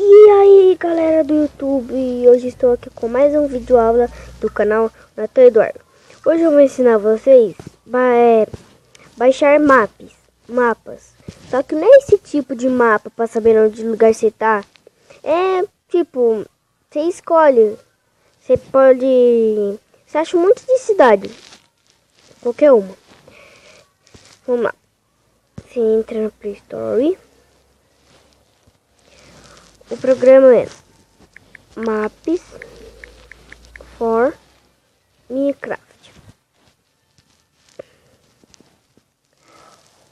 E aí galera do YouTube, hoje estou aqui com mais um vídeo aula do canal Nathan Eduardo. Hoje eu vou ensinar vocês baixar mapas. Só que não é esse tipo de mapa para saber onde lugar você tá. É tipo, você escolhe, você acha um monte de cidade, qualquer uma. Vamos lá, você entra no Play Store. O programa é Maps for Minecraft.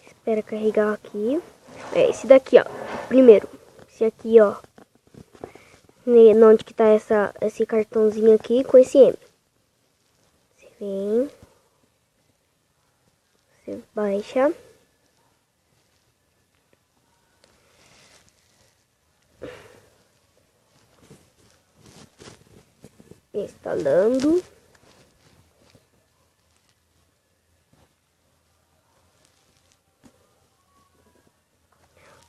Espera carregar aqui. É esse daqui, ó. Primeiro, esse aqui, ó. Onde que tá esse cartãozinho aqui com esse M. Você vem. Você baixa. Instalando.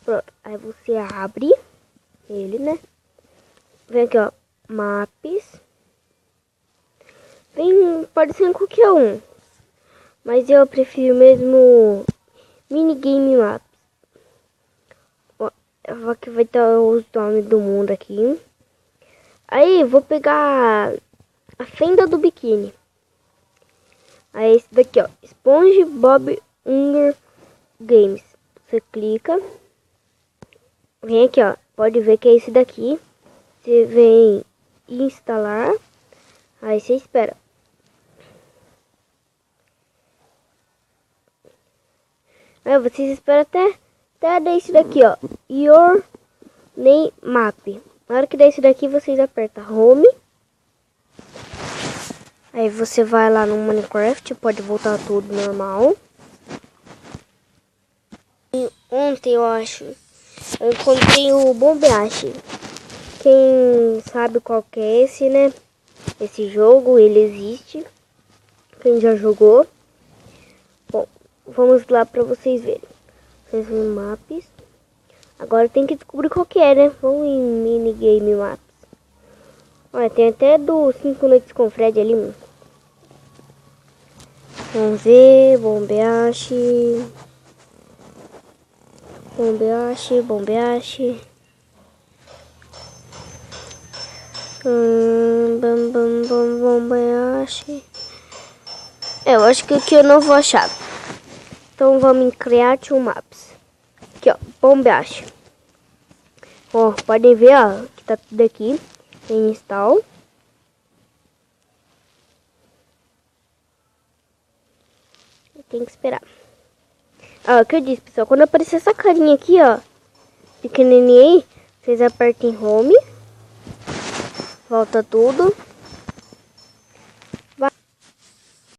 Pronto, aí você abre ele, né? Vem aqui, ó, Maps. Pode ser em qualquer um, mas eu prefiro mesmo Minigame Maps. Ó, aqui vai estar os nomes do mundo aqui. Aí, vou pegar a fenda do biquíni. Aí, esse daqui, ó. SpongeBob Hunger Games. Você clica. Vem aqui, ó. Pode ver que é esse daqui. Você vem instalar. Aí, você espera. Aí, vocês esperam até desse daqui, ó. Your Name Map. Na hora que der isso daqui, vocês apertam Home. Aí você vai lá no Minecraft, pode voltar tudo normal. E ontem, eu acho, eu encontrei o Bombeache. Quem sabe qual que é esse, né? Esse jogo, ele existe. Quem já jogou. Bom, vamos lá pra vocês verem. Vocês vêm Maps. Agora tem que descobrir qual que é, né? Vamos em Minigame Maps. Olha, tem até do 5 noites com Fred ali, mano. Vamos ver, Bombeache. Bombeache. Bombeache. Eu acho que aqui eu não vou achar. Então vamos em Create Maps. Aqui, ó, Bombeache. Ó, podem ver, ó, que tá tudo aqui em install. Tem que esperar. Ó, o que eu disse, pessoal, quando aparecer essa carinha aqui, ó, pequenininha aí, vocês apertem Home. Volta tudo.